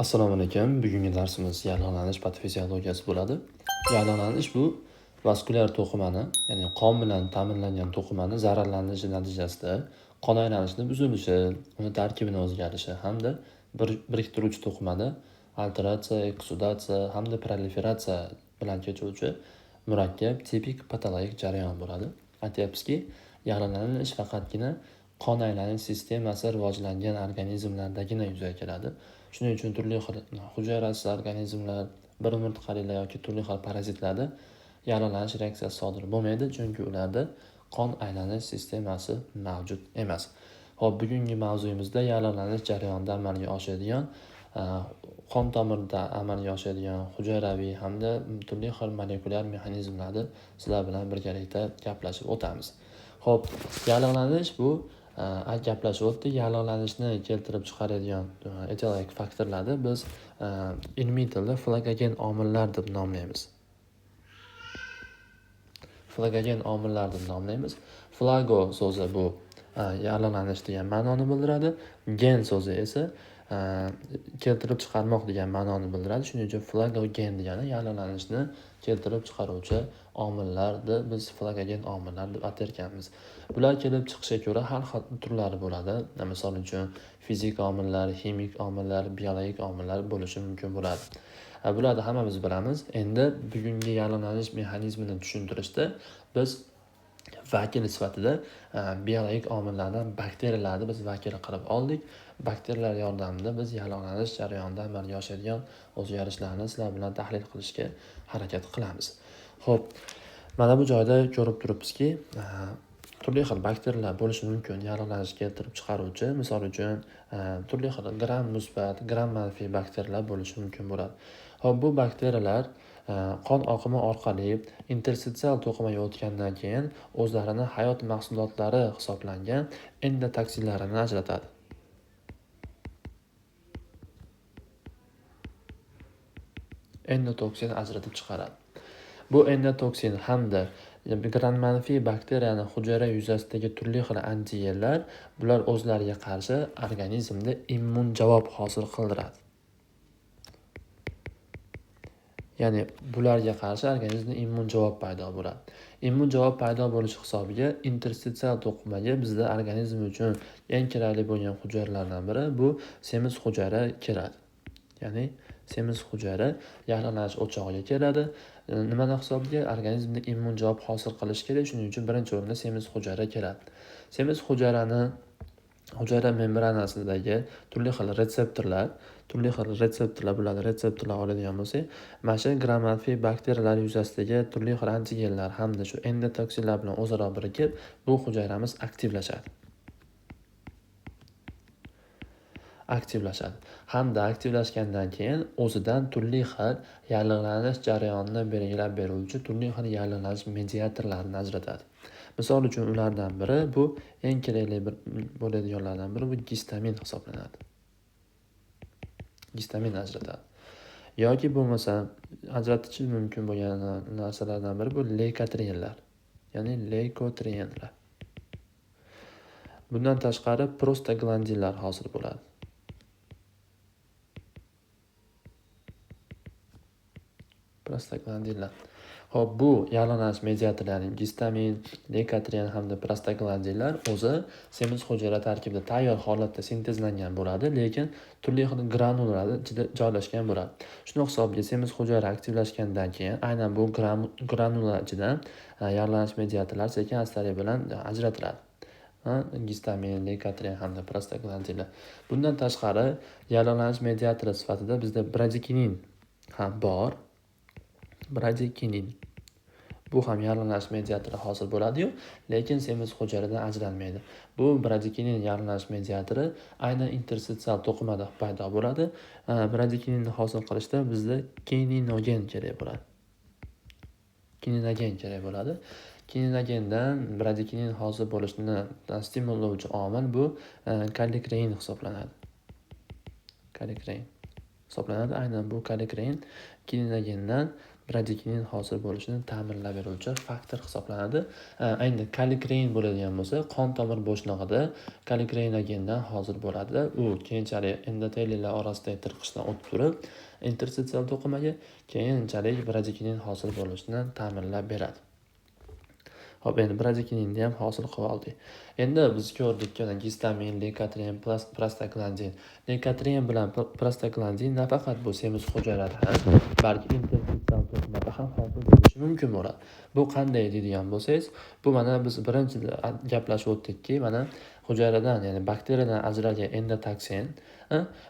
Assalomu alaykum. Bugungi darsimiz yallig'lanish patofiziologiyasi bo'ladi. Yallig'lanish bu vaskulyar to'qimani, ya'ni qon bilan ta'minlangan to'qimani zararlanishi natijasida qon aylanishida buzilishi, uni tarkibini o'zgarishi hamda biriktiruvchi to'qimada alteratsiya, eksudatsiya hamda proliferatsiya bilan kechuvchi murakkab tipik patologik jarayon bo'ladi. Aytyapmizki, yallig'lanish faqatgina qon aylanish sistemasi rivojlangan organizmlardagina yuzaga keladi. Shuning uchun turli xil hujayrasiz organizmlar, bir umurtqalilar yoki turli xil parazitlarda yallig'lanish reaksiyasi sodir bo'lmaydi, chunki ularda qon aylanish sistemasi mavjud emas. Hop, bugungi mavzuyimizda yallig'lanish jarayonida amalga oshadigan qon tomirida amalga oshadigan hujayraviy hamda turli xil molekulyar mexanizmlarni sizlar bilan birgalikda gaplashib o'tamiz. Hop, yallig'lanish bu gaplashib o'tdik. Yallig'lanishni keltirib chiqaradigan etiologik faktorlarni biz ilmiy tilda flogogen omillar deb nomlaymiz. Flogogen omillar deb nomlaymiz. Flago so'zi bu yallig'lanish degan ma'noni bildiradi. Gen so'zi esa keltirib chiqarmoq degan ma'noni bildiradi. Shuning uchun flogogen degani yallig'lanishni keltirib chiqaruvchi omillarni biz flogogen omillar deb atarkanmiz. Bular kelib chiqishiga ko'ra har xil turlari bo'ladi. Misol uchun fizik omillar, ximik omillar, biologik omillar bo'lishi mumkin bo'ladi. Bularni hammamiz bilamiz. Endi bugungi yallig'lanish mexanizmini tushuntirishda biz vakil sifatida biologik omillardan bakteriyalarni biz vakil qilib oldik. Bakteriyalar yordamida biz yallig'lanish jarayonida amalga oshadigan o'zgarishlarni sizlar bilan tahlil qilishga harakat qilamiz. Xo'p, mana bu joyda ko'rib turibmizki, turli xil bakteriyalar bo'lishi mumkin yallig'lanishni keltirib chiqaruvchi. Misol uchun turli xil gram musbat, gram manfiy bakteriyalar bo'lishi mumkin bo'ladi. Xo'p, bu bakteriyalar qon oqimi orqali interstitsial to'qimaga o'tgandan keyin o'zlarini hayot mahsulotlari hisoblangan endotoksinlarini ajratadi. Endotoksin ajratib chiqaradi. Bu endotoksin hamda gram manfiy bakteriyani hujayra yuzasidagi turli xil antigenlar bular o'zlariga qarshi organizmda immun javob hosil qildiradi. Ya'ni bularga qarshi organizmda immun javob paydo bo'ladi. Immun javob paydo bo'lishi hisobiga interstitsial to'qimaga bizda organizm uchun eng kerakli bo'lgan hujayralardan biri bu semiz hujayra kiradi. Ya'ni semiz hujayra yallig'lanish o'chog'iga keladi. Nimani hisobiga? Organizmda immun javob hosil qilish kerak. Shuning uchun birinchi o'rinda semiz hujayra keladi. Semiz hujayrani hujayra membranasidagi turli xil retseptorlar bularni retseptorlar oladigan bo'lsak, mana shu gram manfiy bakteriyalar yuzasidagi turli xil antigenlar hamda shu endotoksinlar bilan o'zaro birikib bu hujayramiz aktivlashadi. Hamda aktivlashgandan keyin o'zidan turli xil yallig'lanish jarayonini belgilab beruvchi turli xil yallig'lanish mediatorlarini ajratadi. Misol uchun ulardan biri bu eng kerakli bo'ladiganlardan biri bu gistamin hisoblanadi. Gistamin ajratadi. Yoki bo'lmasa ajratishi mumkin bo'lgan narsalardan biri bu leykotrienlar. Ya'ni leykotrienlar. Bundan tashqari prostaglandinlar hosil bo'ladi. Prostaglandinlar. Xo'p, bu yallig'lanish mediatorlarining gistamin, leykotrien hamda prostaglandinlar o'zi semiz hujayra tarkibida tayyor holatda sintezlangan bo'ladi, lekin turli xil granulalar ichida joylashgan bo'ladi. Shuni hisobiga semiz hujayra aktivlashgandan keyin aynan bu granulalar ichidan yallig'lanish mediatorlar sekin-astalik bilan ajratiladi. Gistamin, leykotrien hamda prostaglandinlar. Bundan tashqari yallig'lanish mediatori sifatida bizda bradikinin ham bor. Bradikinin. Bu ham yallig'lanish mediatori hosil bo'ladi-yu, lekin semiz hujayradan ajralmaydi. Bu bradikinin yallig'lanish mediatori aynan interstitsial to'qimada paydo bo'ladi. Bradikininni hosil qilishda bizda kininogen kerak bo'ladi. Kininogendan bradikinin hosil bo'lishini stimullovchi omil bu kallikrein hisoblanadi. Kallikrein. hisoblanadi. Aynan bu kallikrein kininogendan bradikinin hosil bo'lishini ta'minlab beruvchi faktor hisoblanadi. Endi kallikrein bo'ladigan bo'lsa, qon tomir bo'shlig'ida kallikrinogendan hosil bo'ladi. U keyinchalik endoteliyalar orasidagi tirqishdan o'tib turib, interstitsial to'qimaga keyinchalik bradikinin hosil bo'lishini ta'minlab beradi. Hop, endi bradikinin ham hosil qilib oldik. Endi biz ko'rdik gistamin, lekotrin, prostaglandin. Lekotrin bilan prostaglandin nafaqat bu semiz hujayralar ham, balki interstitsial to'qimada ham hosil bo'lishi mumkin bo'ladi. Bu qanday deydigan bo'lsangiz, bu mana biz birinchi gaplashib o'tdikki, mana hujayradan, ya'ni bakteriyadan ajralgan endotoksin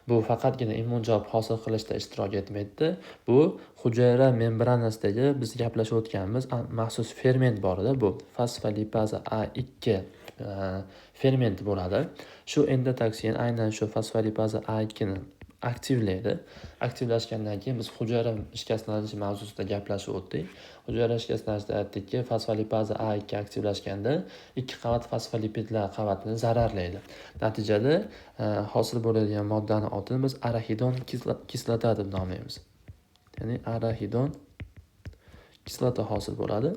bu faqatgina immun javob hosil qilishda ishtirok etmaydi. Bu hujayra membranasidagi biz gaplashib o'tganimiz maxsus ferment bor edi. Bu fosfolipaza A2 ferment bo'ladi. Shu endotoksin aynan shu fosfolipaza A2 ni aktivlaydi. Aktivlashgandan keyin biz hujayra shikastlanishi mavzusida gaplashib o'tdik. Hujayra shikastlanishida aytdikki, fosfolipaza A2 aktivlashganda ikki qavat fosfolipidlar qavatini zararlaydi. Natijada hosil bo'ladigan moddani otini biz arahidon kislota deb nomlaymiz. Ya'ni arahidon kislota hosil bo'ladi.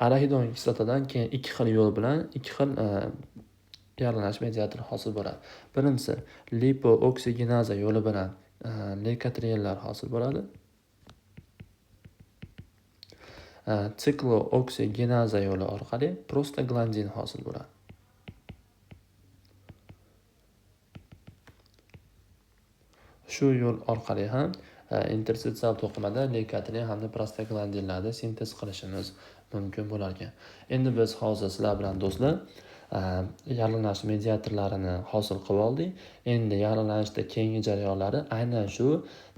Arahidon kislotadan keyin ikki xil yo'l bilan ikki xil yaralanish mediator hosil bo'ladi. Birinchisi lipooksigenaza yo'li bilan lekotrinlar hosil bo'ladi. Siklooksigenaza yo'li orqali prostaglandin hosil bo'ladi. Shu yo'l orqali ham interstitsial to'qimada lekotrin hamda prostaglandinlarni sintez qilishimiz mumkin bo'lar ekan. Endi biz hozir sizlar bilan do'stlar yaralanish mediatorlarini hosil qilib oldik. Endi yaralanishda keyingi jarayonlari aynan shu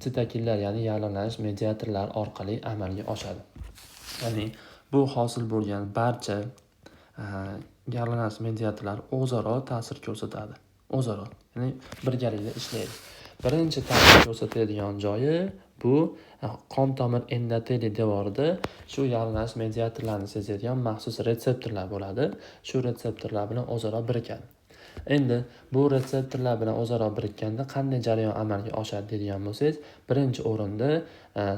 sitokinlar, ya'ni yaralanish mediatorlari orqali amalga oshadi. Ya'ni bu hosil bo'lgan barcha yaralanish mediatorlari o'zaro ta'sir ko'rsatadi. O'zaro, ya'ni birgalikda ishlaydi. Birinchi ta'sir ko'rsatadigan joyi bu qon tomir endoteliy devorida shu yaralanish mediatorlarini sezadigan maxsus retseptorlar bo'ladi. Shu retseptorlar bilan o'zaro birikadi. Endi bu retseptorlar bilan o'zaro birikganda qanday jarayon amalga oshadi deydigan bo'lsangiz, birinchi o'rinda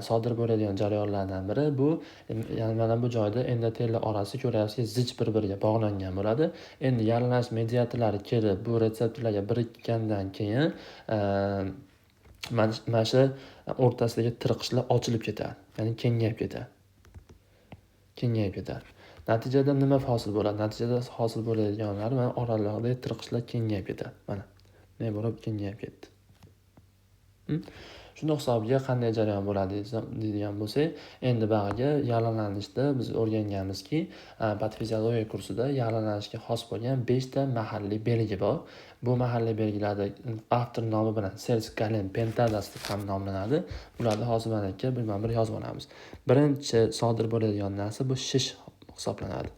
sodir bo'ladigan jarayonlardan biri bu, ya'ni mana bu joyda endoteliya orasi ko'ryapsizki, zich bir-biriga bog'langan bo'ladi. Endi yaralanish mediatorlari kelib bu retseptorlarga birikkandan keyin mana shu o'rtasidagi tirqishlar ochilib ketadi, ya'ni kengayib ketadi. Natijada nima hosil bo'ladi? Natijada hosil bo'ladiganlar mana oralardagi tirqishlar kengayib ketadi. Mana ne bo'lib kengayib ketdi. Shuni hisobiga qanday jarayon bo'ladi deydigan bo'lsak, endi bag'iga yaralanishda biz o'rganganmizki, patofiziologiya kursida yaralanishga xos bo'lgan 5 ta mahalliy belgi bor. Bu mahalliy belgilarda avtor nomi bilan Sels-Galen pentadasi deb ham nomlanadi. Bularni hozir mana aka bir yozib olamiz. Birinchi sodir bo'ladigan narsa bu shish hisoblanadi.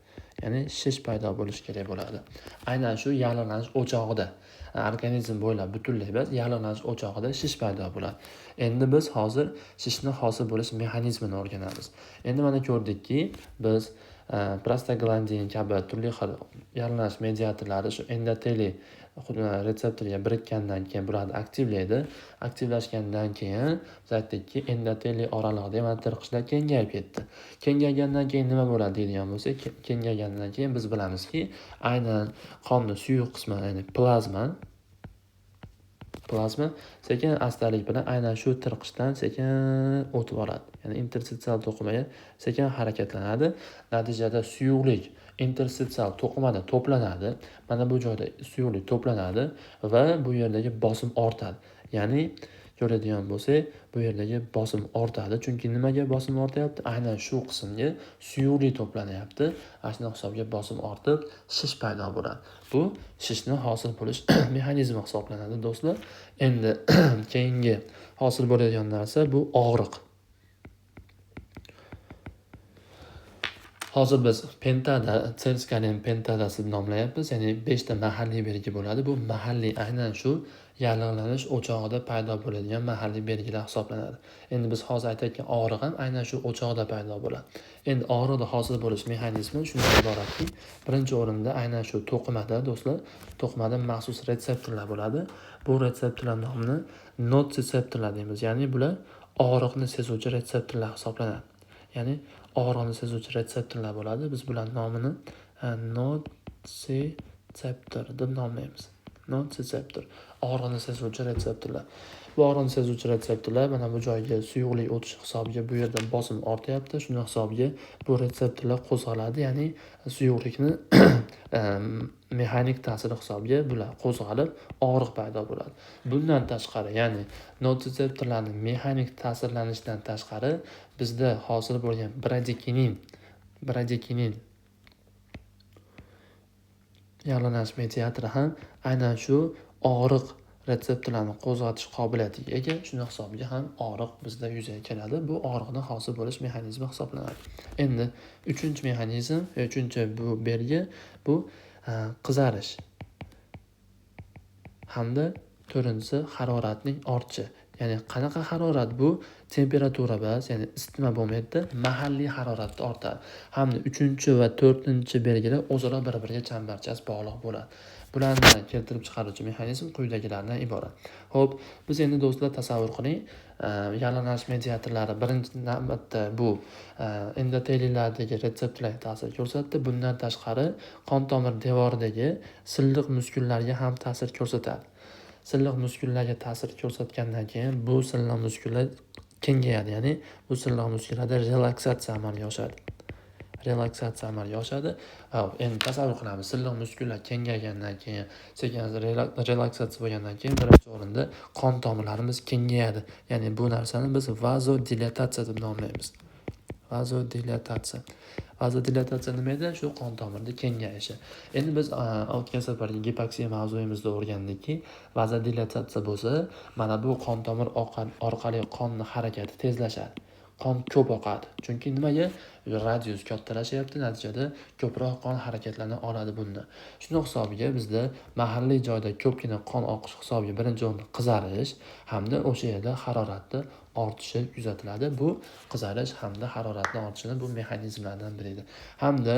Ya'ni shish paydo bo'lishi kerak bo'ladi. Aynan shu yaralanish o'chog'ida, organizm bo'ylab butunlay emas, yaralanish o'chog'ida shish paydo bo'ladi. Endi biz hozir shishni hosil bo'lish mexanizmini o'rganamiz. Endi mana ko'rdikki, biz prostaglandin kabi turli xil yaralanish mediatorlari shu endoteliy retseptorga birikkandan keyin bularni aktivlaydi. Aktivlashgandan keyin biz aytdikki, endoteliy oralig'ida mana tirqishlar kengayib ketdi. Kengaygandan keyin nima bo'ladi deydigan bo'lsak, kengaygandan keyin biz bilamizki, aynan qonning suyuq qismi, ya'ni plazma sekin astalik bilan aynan shu tirqishdan sekin o'tib oladi. Ya'ni interstitsial to'qimaga sekin harakatlanadi. Natijada suyuqlik interstitsial to'qimada to'planadi. Mana bu joyda suyuqlik to'planadi va bu yerdagi bosim ortadi. Ya'ni ko'radigan bo'lsak, bu yerdagi bosim ortadi. Chunki nimaga bosim ortyapti? Aynan shu qismga suyuqlik to'planyapti. Ashuna hisobga bosim ortib, shish paydo bo'ladi. Bu shishni hosil bo'lish mexanizmi hisoblanadi, do'stlar. Endi keyingi hosil bo'ladigan narsa bu og'riq. Hozir biz pentada, Sels-Galen pentadasi deb nomlayapmiz. Ya'ni 5 ta mahalliy belgi bo'ladi. Bu mahalliy aynan shu yallig'lanish o'chog'ida paydo bo'ladigan mahalliy belgilar hisoblanadi. Endi biz hozir aytayotgan og'riq ham aynan shu o'chog'ida paydo bo'ladi. Endi og'riqda hosil bo'lish mexanizmi shundan iboratki, birinchi o'rinda aynan shu to'qimada do'stlar, to'qimada maxsus retseptorlar bo'ladi. Bu retseptorlar nomini notsetseptorlar deymiz. Ya'ni bular og'riqni sezuvchi retseptorlar hisoblanadi. Ya'ni og'riqni sezuvchi retseptorlar bo'ladi. Biz bularning nomini notsetseptor deb nomlaymiz. Notsetseptor. Og'riqni sezuvchi retseptorlar. Bu og'riqni sezuvchi retseptorlar mana bu joyga suyuqlik o'tishi hisobiga bu yerdan bosim ortyapti. Shuning hisobiga bu retseptorlar qo'zg'aladi, ya'ni suyuqlikni mexanik ta'siri hisobiga bular qo'zg'alib, og'riq paydo bo'ladi. Bundan tashqari, ya'ni notsetseptorlarning mexanik ta'sirlanishidan tashqari bizda hosil bo'lgan bradikinin yallig'lanish mediatori ham aynan shu og'riq retseptorlarni qo'zg'atish qobiliyatiga ega. Shuning hisobiga ham og'riq bizda yuzaga keladi. Bu og'riqning hosil bo'lish mexanizmi hisoblanadi. Endi uchinchi mexanizm, uchinchi bu belgi bu qizarish hamda to'rtinchisi haroratning ortishi. Ya'ni qanaqa harorat bu? Temperatura emas, ya'ni isitma bo'lmaydi, mahalliy haroratda ortadi. Hamda 3 va 4-belgilar o'zaro bir-biriga chambarchas bog'liq bo'ladi. Bularni keltirib chiqaruvchi mexanizm quyidagilardan iborat. Xo'p, biz endi do'stlar tasavvur qiling, yallig'lanish mediatorlari birinchi navbatda bu endotelilardagi retseptorlarga ta'sir ko'rsatdi. Bundan tashqari qon tomir devoridagi silliq muskullarga ham ta'sir ko'rsatadi. Silliq muskullarga ta'sir ko'rsatgandan keyin bu silliq muskullar kengayadi, ya'ni bu silliq muskullarda relaksatsiya amalga oshadi. Endi tasavvur qilamiz, silliq muskullar kengaygandan keyin, sekin relaksatsiya bo'lgandan keyin birinchi o'rinda qon tomirlarimiz kengayadi. Ya'ni bu narsani biz vazodilatatsiya deb nomlaymiz. Vazodilatatsiya nima edi? Shu qon tomirning kengayishi. Endi biz o'tgan safargi gipoksiya mavzuyimizda o'rgandikki, vazodilatatsiya bo'lsa, mana bu qon tomir orqali qonning harakati tezlashadi. Qon ko'p oqadi. Chunki nimaga? Radius kattalashyapti, natijada ko'proq qon harakatlana oladi bunda. Shuning hisobiga bizda mahalliy joyda ko'pgina qon oqishi hisobiga birinchi o'rinda qizarish hamda o'sha yerda haroratni ortishi kuzatiladi. Bu qizarish hamda haroratni ortishini bu mexanizmlardan biri edi. Hamda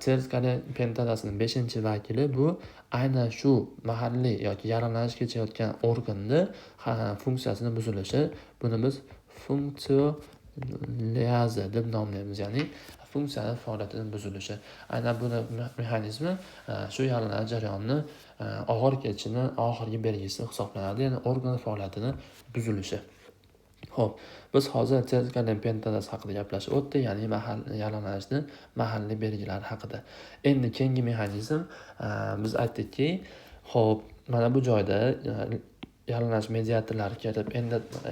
Tsetseptor pentadasining 5-vakili bu aynan shu mahalliy yoki yallig'lanish kechayotgan organda funksiyasini buzilishi. Buni biz funksiyoliaza deb nomlaymiz, ya'ni funksiyaning faoliyatining buzilishi. Aynan bu mexanizmi shu yallig'lanish jarayonini og'ir kechishini oxirgi belgisi hisoblanadi, ya'ni organ faoliyatini buzilishi. Xo'p, biz hozir Tsetseptor pentadasi haqida gaplashib o'tdik, ya'ni yallig'lanishni mahalliy belgilari haqida. Endi keyingi mexanizm biz aytdikki, xo'p, mana bu joyda yallig'lanish mediatorlari kelib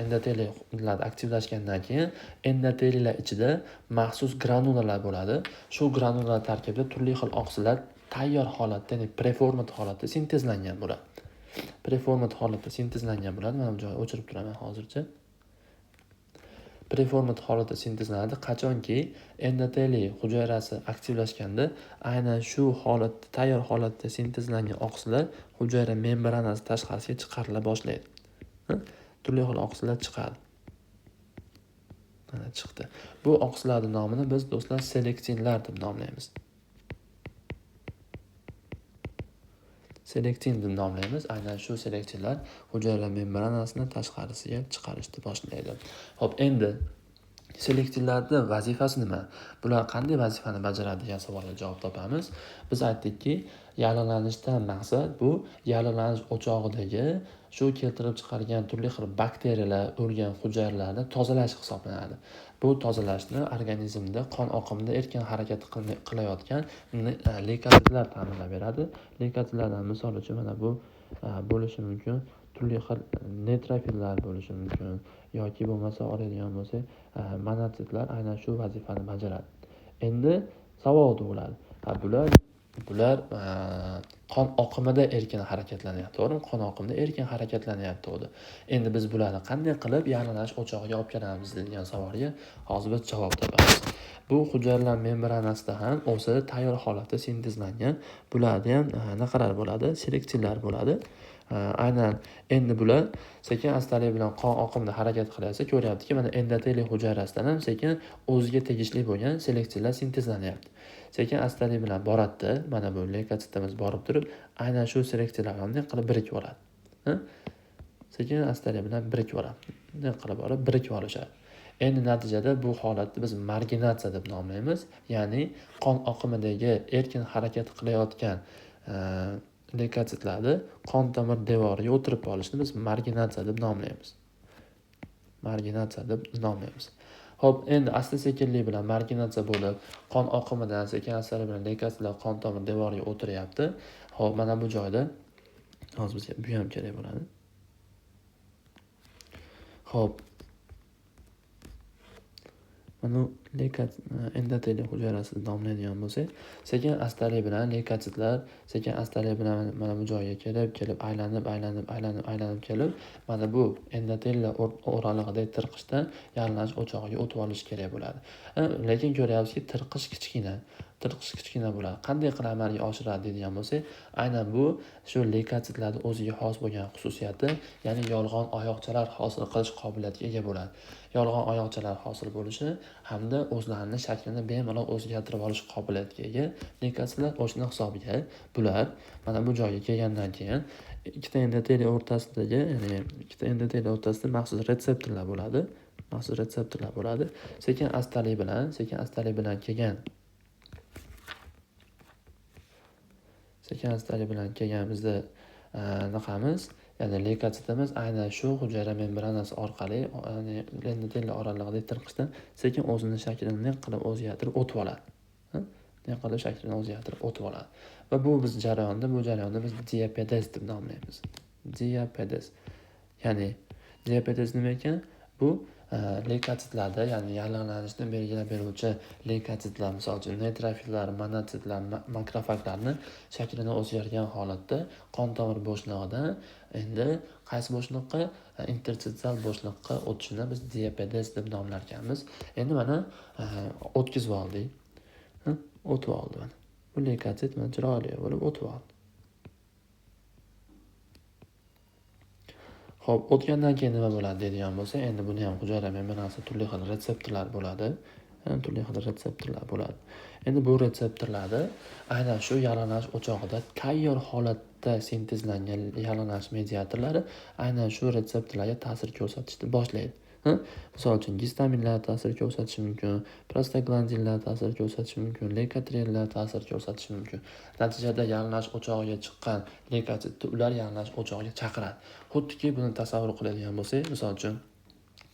endoteliyalar aktivlashgandan keyin endoteliyalar ichida maxsus granulalar bo'ladi. Shu granulalar tarkibida turli xil oqsillar tayyor holatda, ya'ni preformat holatda sintezlangan bo'ladi. Mana bu joyni o'chirib turaman hozircha. Preformat holatda sintezlanadi. Qachonki endoteliy hujayrasi aktivlashganda, aynan shu holatda, tayyor holatda sintezlangan oqsillar hujayra membranasi tashqarisiga chiqarila boshlaydi. Turli xil oqsillar chiqadi. Mana chiqdi. Bu oqsillarning nomini biz do'stlar selektinlar deb nomlaymiz. Aynan shu selektinlar hujayra membranasini tashqarisiga chiqarishni boshlaydi. Xo'p, endi selektinlarning vazifasi nima? Bular qanday vazifani bajaradi degan savolga javob topamiz. Biz aytdikki, yallig'lanishdan maqsad bu yallig'lanish o'chog'idagi shu keltirib chiqargan turli xil bakteriyalar, o'lgan hujayralarni tozalash hisoblanadi. Bu tozalashni organizmda qon oqimida erkin harakat qilayotgan leykotitlar ta'minlab beradi. Leykotitlardan misol uchun mana bu bo'lishi mumkin. Turli xil neutrofillar bo'lishi mumkin yoki bo'lmasa oladigan bo'lsak, monotitlar aynan shu vazifani bajaradi. Endi savol tug'iladi. Bular qon oqimida erkin harakatlanyapti, to'g'rimi? Qon oqimida erkin harakatlanyapti. Endi biz bularni qanday qilib yallig'lanish o'chog'iga olib kelamiz degan savolga hozir biz javob topamiz. Bu hujayralar membranasida ham o'zi tayyor holatda sintezlangan. Bularda ham naqalar bo'ladi? Selektinlar bo'ladi. Aynan endi bular sekin astalik bilan qon oqimida harakat qilyapsa, ko'ryaptiki, mana endoteliy hujayrasidan ham sekin o'ziga tegishli bo'lgan seleksiyalar sintezlanyapti. Sekin astalik bilan boradida, mana bu leykositimiz borib turib, aynan shu seleksiyalar qanday qilib birikib oladi. Sekin astalik bilan birikib oladi. Bunday qilib olib birikib olishadi. Endi natijada bu holatni biz marginatsiya deb nomlaymiz. Ya'ni qon oqimidagi erkin harakat qilayotgan leykositlarni qon tomir devoriga o'tirib olishni biz marginatsiya deb nomlaymiz. Marginatsiya deb nomlaymiz. Xo'p, endi asta-sekinlik bilan marginatsiya bo'lib, qon oqimidan sekin-astalik bilan leykositlar qon tomir devoriga o'tiryapti. Xo'p, mana bu joyda hozir bizga bu ham kerak bo'ladi. Xo'p, mana endoteliy hujayrasi nomlanadigan bo'lsa, sekin astalik bilan leykositlar sekin astalik bilan mana bu joyga kelib aylanib kelib, mana bu endoteliy o'ralig'idagi tirqishdan yalinash o'chog'iga o'tib olish kerak bo'ladi. Lekin ko'ryapsizki, tirqish kichkina bo'ladi. Qanday qilib amalga oshiradi deydigan bo'lsak, aynan bu shu leykositlarning o'ziga xos bo'lgan xususiyati, ya'ni yolg'on oyoqchalar hosil qilish qobiliyatiga ega bo'ladi. Yolg'on oyoqchalar hosil bo'lishi hamda o'zlarining shaklini bemalol o'zgartirib olish qobiliyatiga ega leykositlar o'shning hisobiga bular mana bu joyga kelgandan keyin ikkita endoteliy o'rtasida maxsus retseptorlar bo'ladi. Sekin astalik bilan kelgan bizda naqamiz, ya'ni leykositimiz aynan shu hujayra membranasi orqali, ya'ni endoteliy oralig'idagi tirqishdan sekin o'zining shaklini qilib o'zgartirib o'tib oladi. Va bu jarayonni biz diapedes deb nomlaymiz. Ya'ni diapedes nima ekan? Bu leykositlarda, ya'ni yallig'lanishni belgilab beruvchi leykositlar, misol uchun neytrofillar, monotitlar, makrofaglarni shaklini o'zgargan holatda qon tomir bo'shlig'idan endi qaysi bo'shliqqa, interstitsial bo'shliqqa o'tishini biz diapedes deb nomlar ekanmiz. Endi mana o'tkazib oldik. O'tib oldi mana. Bu leykosit mana chiroyli bo'lib o'tib oldi. Xo'p, o'tgandan keyin nima bo'ladi deydigan bo'lsa, endi buni ham hujayra membranasida turli xil retseptorlar bo'ladi. Endi bu retseptorlarni aynan shu yalinash o'chog'ida tayyor holatda sintezlangan yalinash mediatorlari aynan shu retseptorlarga ta'sir ko'rsatishni boshlaydi. Misol uchun gistaminlar ta'sir ko'rsatishi mumkin, prostaglandinlar ta'sir ko'rsatishi mumkin, leykotrinlar ta'sir ko'rsatishi mumkin. Natijada yalinash o'chog'iga chiqqan leykositni ular yalinash o'chog'iga chaqiradi. Xuddiki buni tasavvur qiladigan bo'lsak, misol uchun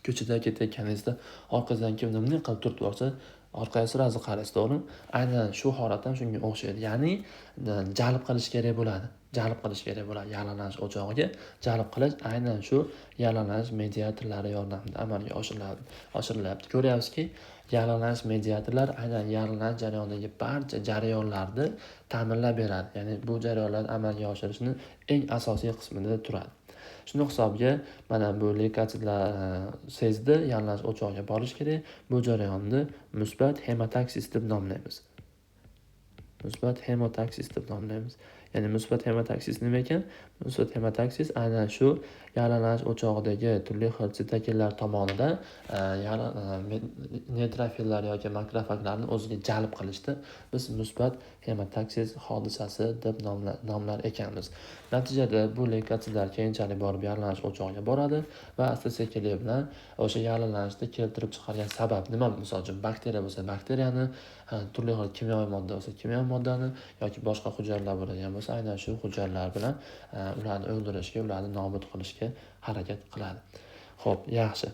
ko'chada ketayotganingizda orqangizdan kim nimani qilib turib borsa, orqaga sirazi qaraysiz, to'g'rimi? Aynan shu holat ham shunga o'xshaydi. Ya'ni jalb qilish kerak bo'ladi. Yalinash o'chog'iga jalb qilish aynan shu yalinash mediatorlari yordamida amalga oshirilyapti. Ko'ryapsizki, yalinash mediatorlar aynan yalinash jarayonidagi barcha jarayonlarni ta'minlab beradi. Ya'ni bu jarayonlar amalga oshirishning eng asosiy qismida turadi. Shuning hisobiga mana bu leykositlar sezdi yalinash o'chog'iga borish kerak. Bu jarayonni musbat hemotaksis deb nomlaymiz. Ya'ni musbat hemotaksis nima ekan? Musbat hemotaksis aynan shu yalinash o'chog'idagi turli xil sitokinlar tomonidan neytrofillar yoki makrofaglarni o'ziga jalb qilishda biz musbat hemotaksis hodisasi deb nomlar ekanmiz. Natijada bu leykositlar keyinchalik borib yalinash o'chog'iga boradi va asta-sekinlik bilan o'sha yalinashni keltirib chiqargan sabab nima? Misol uchun bakteriya bo'lsa, bakteriyani, turli xil kimyoviy modda bo'lsa, kimyoviy moddani yoki boshqa hujayralar bo'ladigan bo'lsa, aynan shu hujayralar bilan ularni o'ldirishga, ularni nobud qilishga harakat qiladi. Xo'p, yaxshi.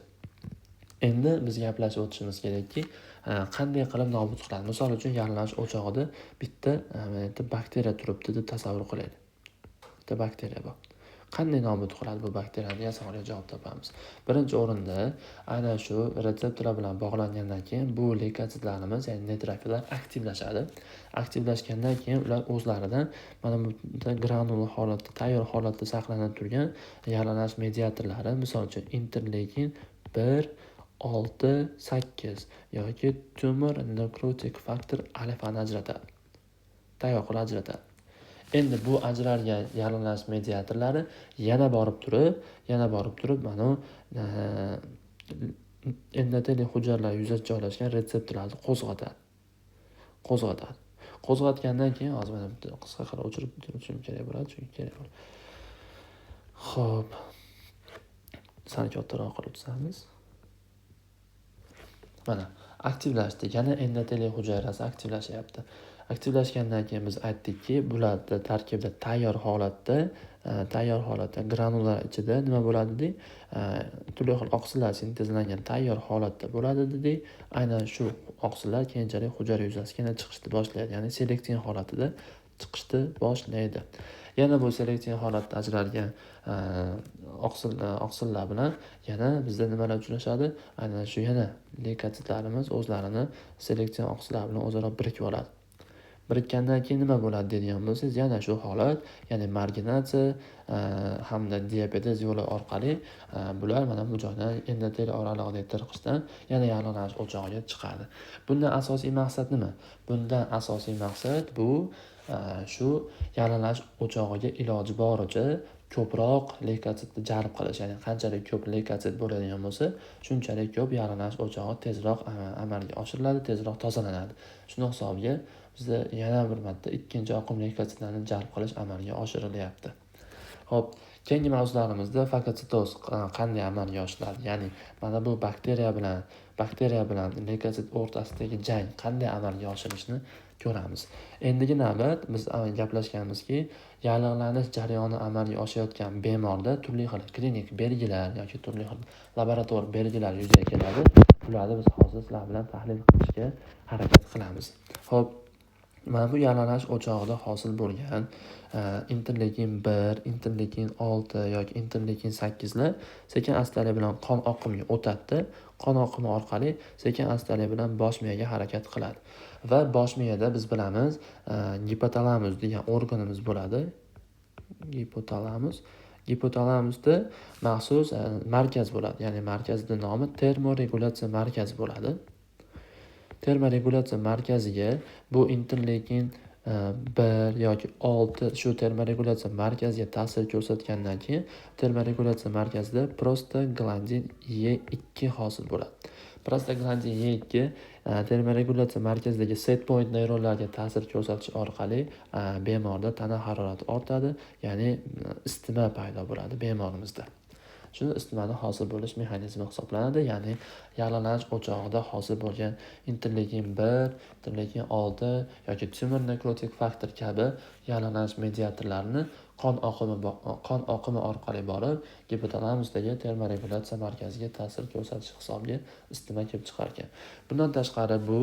Endi biz gaplashib o'tishimiz kerakki, qanday qilib nobud qiladi? Misol uchun yalinash o'chog'ida bitta bakteriya turibdi deb tasavvur qilaylik. Bitta bakteriya bor. Qanday nobud qiladi bu bakteriyani degan savolga javob topamiz. Birinchi o'rinda aynan shu retseptorlar bilan bog'langandan keyin bu leykositlarimiz, ya'ni neytrofillar aktivlashadi. Aktivlashgandan keyin ular o'zlaridan mana bu granul holatda, tayyor holatda saqlanib turgan yalinash mediatorlari, misol uchun interleykin 1, 6, 8 yoki tumor necrotic faktor alfani ajratadi. Tayyor qilib ajratadi. Endi bu ajralgan yallig'lanish mediatorlari yana borib turib mana endoteliy hujayralar yuzasida joylashgan retseptorlarni qo'zg'atadi. Qo'zg'atgandan keyin hozir mana bitta qisqa qilib o'chirib turishim kerak bo'ladi, chunki kerak bo'ladi. Xo'p. Sal kattaroq qilib chizamiz. Mana aktivlashdi. Yana endoteliy hujayrasi aktivlashyapti. Aktivlashgandan keyin biz aytdikki, bularda tarkibda tayyor holatda granular ichida nima bo'ladi dedik? Turli xil oqsillar sintezlangan tayyor holatda bo'ladi dedik. Aynan shu oqsillar keyinchalik hujayra yuzasiga chiqishni boshlaydi, ya'ni selektiv holatida chiqishni boshlaydi. Yana bu selektiv holatda ajralgan oqsillar bilan yana bizda nimalar uchrashadi? Aynan shu yana leykotitlarimiz o'zlarini selektiv oqsillar bilan o'zaro birikib oladi. Birikkandan keyin nima bo'ladi deydigan bo'lsangiz, yana shu holat, ya'ni marginatsiya hamda diabetez yo'li orqali bular mana bu joydan endotel oralig'idagi tirqishdan yana yallig'lanish o'chog'iga chiqadi. Bundan asosiy maqsad nima? Bundan asosiy maqsad bu shu yallig'lanish o'chog'iga iloji boricha ko'proq leykotitni jalb qilish, ya'ni qanchalik ko'p leykotit bo'ladigan bo'lsa, shunchalik ko'p yallig'lanish o'chog'i tezroq amalga oshiriladi, tezroq tozalanadi. Shuning hisobiga bizda yana bir marta ikkinchi oqim leykotitlarni jalb qilish amalga oshirilyapti. Xo'p, keyingi mavzularimizda fagositoz qanday amalga oshiriladi? Ya'ni mana bu bakteriya bilan leykosit o'rtasidagi jang qanday amalga oshirishni ko'ramiz. Endigi navbat biz gaplashganmizki, yallig'lanish jarayoni amalga oshayotgan bemorda turli xil klinik belgilar yoki turli xil laborator belgilar yuzaga keladi. Bularni biz hozir sizlar bilan tahlil qilishga harakat qilamiz. Xo'p, mana bu yallig'lanish o'chog'ida hosil bo'lgan interleykin 1, interleykin 6 yoki interleykin 8 lar sekin astalik bilan qon oqimiga o'tadi. Qon oqimi orqali sekin astalik bilan bosh miyaga harakat qiladi. Va bosh miyada biz bilamiz, gipotalamus degan organimiz bo'ladi. Gipotalamusda maxsus markaz bo'ladi. Ya'ni markazning nomi termoregulyatsiya markazi bo'ladi. Termoregulyatsiya markaziga bu interleykin 1 yoki 6 shu termoregulyatsiya markaziga ta'sir ko'rsatgandan keyin termoregulyatsiya markazida prostaglandin E2 hosil bo'ladi. Prostaglandin E2 termoregulyatsiya markazidagi set point neyronlarga ta'sir ko'rsatish orqali bemorda tana harorati ortadi, ya'ni isitma paydo bo'ladi bemorimizda. Shuni isitmani hosil bo'lish mexanizmi hisoblanadi, ya'ni yallig'lanish o'chog'ida hosil bo'lgan interleykin 1, interleykin 6 yoki tumor nekrotik faktor kabi yallig'lanish mediatorlarini qon oqimi orqali borib gipotalamusdagi termoregulyatsiya markaziga ta'sir ko'rsatish hisobiga isitma kelib chiqar ekan. Bundan tashqari bu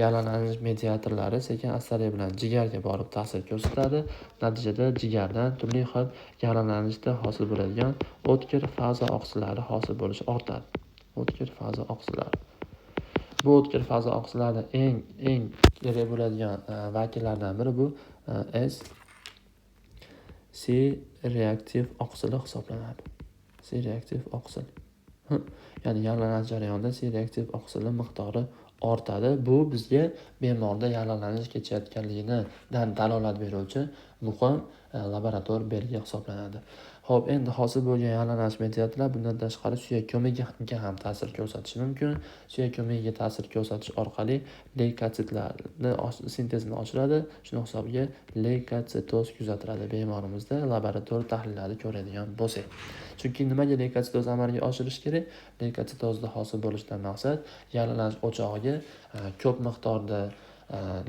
yallig'lanish mediatorlari sekin astalik bilan jigarga borib ta'sir ko'rsatadi. Natijada jigardan turli xil yallig'lanishda hosil bo'ladigan o'tkir faza oqsillari hosil bo'lishi ortadi. O'tkir faza oqsillari. Bu o'tkir faza oqsillarning eng kerak bo'ladigan vakillaridan biri bu C-reaktiv oqsili hisoblanadi. C-reaktiv oqsil. Ya'ni yallig'lanish jarayonida C-reaktiv oqsilning miqdori ortadi. Bu bizga bemorda yallig'lanish kechayotganligidan dalolat beruvchi muhim laborator belgi hisoblanadi. Xo'p, endi hosil bo'lgan yallig'lanish mediatorlar bundan tashqari suyak ko'migiga ham ta'sir ko'rsatishi mumkin. Suyak ko'migiga ta'sir ko'rsatish orqali leykotitlarni sintezini oshiradi. Shuning hisobiga leykositoz kuzatiladi bemorimizda laborator tahlillarni ko'radigan bo'lsak. Chunki nimaga leykositoz amalga oshirish kerak? Leykositozda hosil bo'lishidan maqsad yallig'lanish o'chog'iga ko'p miqdorda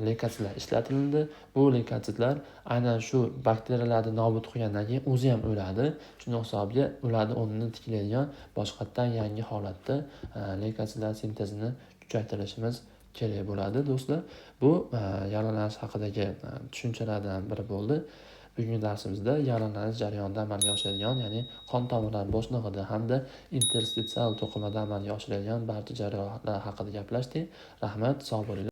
leykositlar ishlatiladi. Bu leykositlar aynan shu bakteriyalarni nobud qilgandan keyin o'zi ham o'ladi. Shuning hisobiga ularni o'rnini tiklaydigan boshqatdan yangi holatda leykositlar sintezini kuchaytirishimiz kerak bo'ladi do'stlar. Bu yallig'lanish haqidagi tushunchalardan biri bo'ldi. Bugungi darsimizda yallig'lanish jarayonida amalga oshadigan, ya'ni qon tomirlari bo'shlig'ida hamda interstitsial to'qimada amalga oshadigan barcha jarayonlar haqida gaplashdik. Rahmat, sog' bo'linglar.